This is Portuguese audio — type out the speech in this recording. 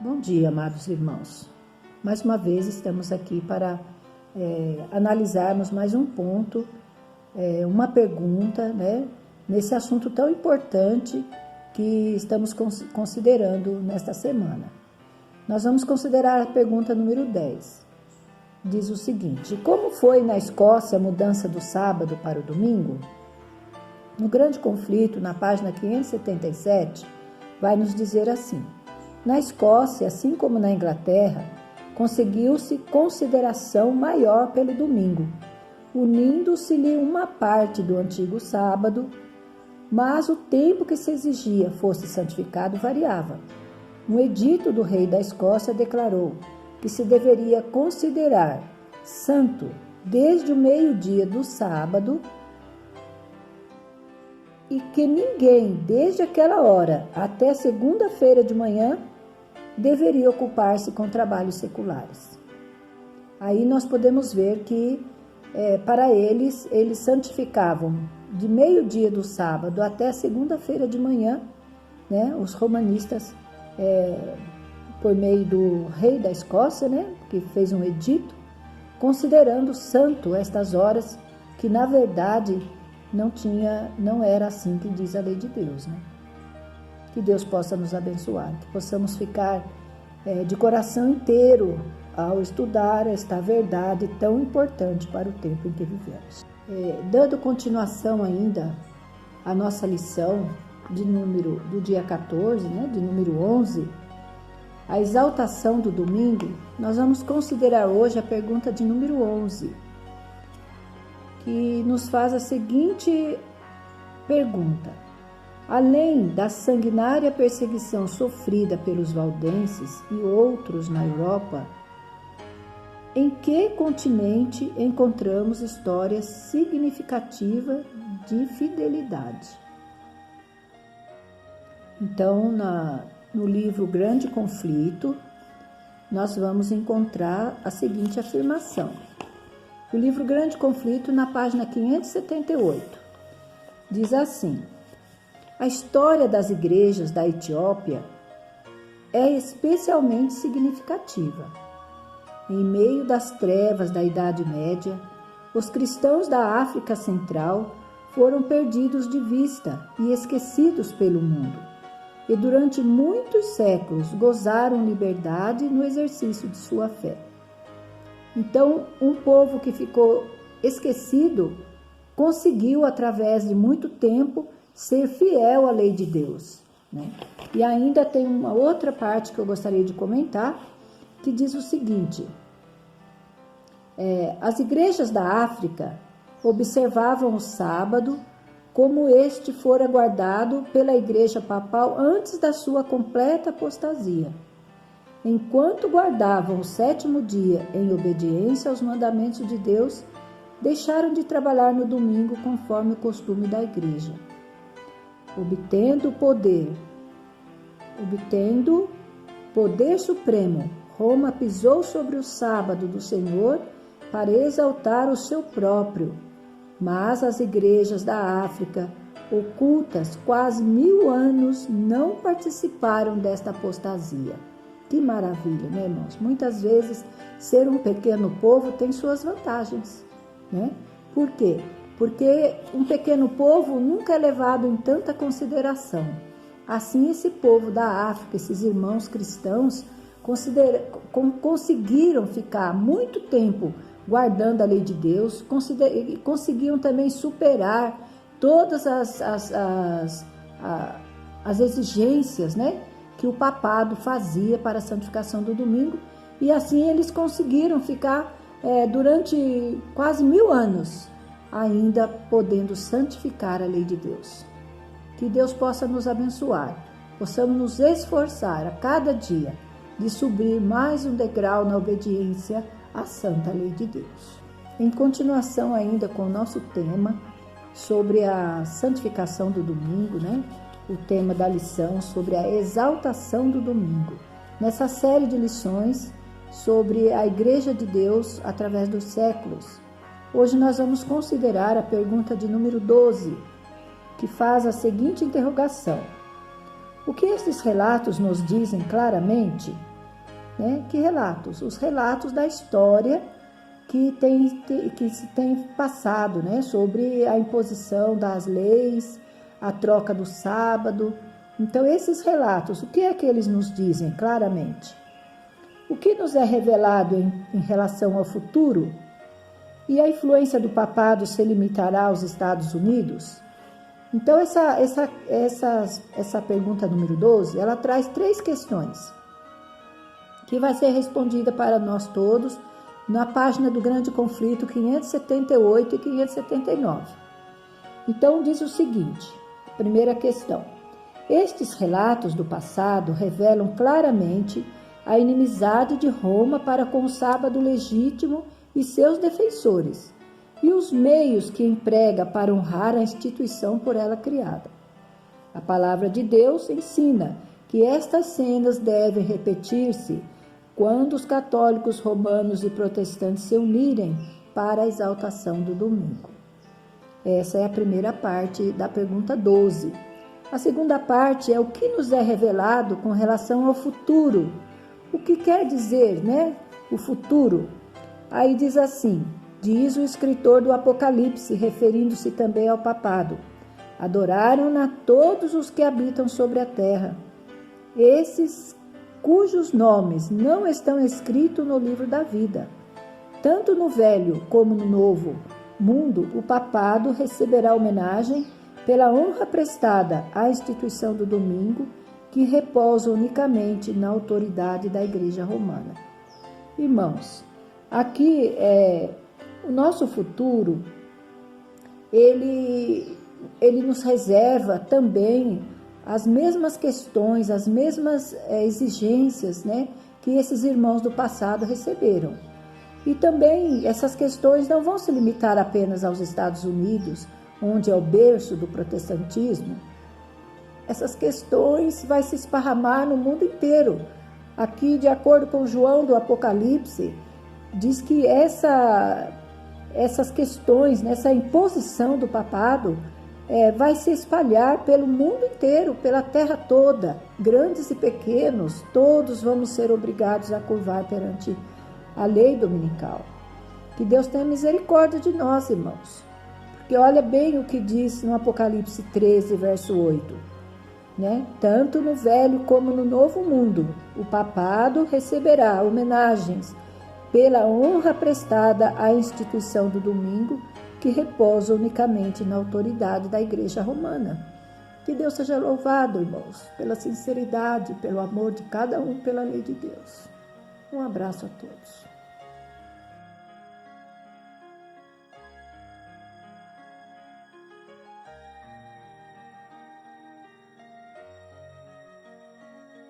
Bom dia, amados irmãos. Mais uma vez estamos aqui para analisarmos mais um ponto, uma pergunta, né, nesse assunto tão importante que estamos considerando nesta semana. Nós vamos considerar a pergunta número 10. Diz o seguinte: como foi na Escócia a mudança do sábado para o domingo? No Grande Conflito, na página 577, vai nos dizer assim: na Escócia, assim como na Inglaterra, conseguiu-se consideração maior pelo domingo, unindo-se-lhe uma parte do antigo sábado, mas o tempo que se exigia fosse santificado variava. Um edito do rei da Escócia declarou que se deveria considerar santo desde o meio-dia do sábado e que ninguém, desde aquela hora até segunda-feira de manhã, deveria ocupar-se com trabalhos seculares. Aí nós podemos ver que para eles santificavam de meio-dia do sábado até segunda-feira de manhã, né, os romanistas, por meio do rei da Escócia, né, que fez um edito, considerando santo estas horas, que na verdade não era assim que diz a lei de Deus, né? Que Deus possa nos abençoar, que possamos ficar de coração inteiro ao estudar esta verdade tão importante para o tempo em que vivemos. Dando continuação ainda à nossa lição do dia 14, né, de número 11, a exaltação do domingo, nós vamos considerar hoje a pergunta de número 11, que nos faz a seguinte pergunta: além da sanguinária perseguição sofrida pelos valdenses e outros na Europa, em que continente encontramos histórias significativas de fidelidade? Então, no livro Grande Conflito, nós vamos encontrar a seguinte afirmação. O livro Grande Conflito, na página 578, diz assim: a história das igrejas da Etiópia é especialmente significativa. Em meio das trevas da Idade Média, os cristãos da África Central foram perdidos de vista e esquecidos pelo mundo, e durante muitos séculos gozaram liberdade no exercício de sua fé. Então, um povo que ficou esquecido conseguiu, através de muito tempo, ser fiel à lei de Deus, né? E ainda tem uma outra parte que eu gostaria de comentar, que diz o seguinte: as igrejas da África observavam o sábado como este fora guardado pela igreja papal antes da sua completa apostasia. Enquanto guardavam o sétimo dia em obediência aos mandamentos de Deus, deixaram de trabalhar no domingo conforme o costume da igreja. Obtendo poder supremo, Roma pisou sobre o sábado do Senhor para exaltar o seu próprio, mas as igrejas da África, ocultas quase 1000 anos, não participaram desta apostasia. Que maravilha, né, irmãos? Muitas vezes, ser um pequeno povo tem suas vantagens, né? Por quê? Porque um pequeno povo nunca é levado em tanta consideração. Assim, esse povo da África, esses irmãos cristãos, conseguiram ficar muito tempo guardando a lei de Deus, conseguiam também superar todas as exigências, né, que o papado fazia para a santificação do domingo, e assim eles conseguiram ficar durante quase 1000 anos ainda podendo santificar a lei de Deus. Que Deus possa nos abençoar, possamos nos esforçar a cada dia de subir mais um degrau na obediência à santa lei de Deus. Em continuação ainda com o nosso tema sobre a santificação do domingo, né? O tema da lição sobre a exaltação do domingo. Nessa série de lições sobre a Igreja de Deus através dos séculos, hoje nós vamos considerar a pergunta de número 12, que faz a seguinte interrogação: O que esses relatos nos dizem claramente, né? Que relatos? Os relatos da história que se tem passado, né? Sobre a imposição das leis, a troca do sábado. Então, esses relatos, o que é que eles nos dizem claramente? O que nos é revelado em relação ao futuro? E a influência do papado se limitará aos Estados Unidos? Então, essa pergunta número 12, ela traz 3 questões, que vai ser respondida para nós todos na página do Grande Conflito 578 e 579. Então, diz o seguinte, primeira questão. Estes relatos do passado revelam claramente a inimizade de Roma para com o sábado legítimo e seus defensores, e os meios que emprega para honrar a instituição por ela criada. A palavra de Deus ensina que estas cenas devem repetir-se quando os católicos romanos e protestantes se unirem para a exaltação do domingo. Essa é a primeira parte da pergunta 12. A segunda parte é o que nos é revelado com relação ao futuro. O que quer dizer, né? O futuro. Aí diz assim, diz o escritor do Apocalipse, referindo-se também ao papado: adoraram-na todos os que habitam sobre a terra, esses cujos nomes não estão escritos no livro da vida. Tanto no velho como no novo mundo, o papado receberá homenagem pela honra prestada à instituição do domingo, que repousa unicamente na autoridade da Igreja Romana. Irmãos, aqui o nosso futuro, ele nos reserva também as mesmas questões, as mesmas exigências, né, que esses irmãos do passado receberam. E também essas questões não vão se limitar apenas aos Estados Unidos, onde é o berço do protestantismo. Essas questões vão se esparramar no mundo inteiro. Aqui, de acordo com João do Apocalipse, diz que essas questões, essa imposição do papado, vai se espalhar pelo mundo inteiro, pela terra toda. Grandes e pequenos, todos vamos ser obrigados a curvar perante a lei dominical. Que Deus tenha misericórdia de nós, irmãos. Porque olha bem o que diz no Apocalipse 13, verso 8. Né? Tanto no velho como no novo mundo, o papado receberá homenagens pela honra prestada à instituição do domingo, que repousa unicamente na autoridade da Igreja Romana. Que Deus seja louvado, irmãos, pela sinceridade, pelo amor de cada um, pela lei de Deus. Um abraço a todos.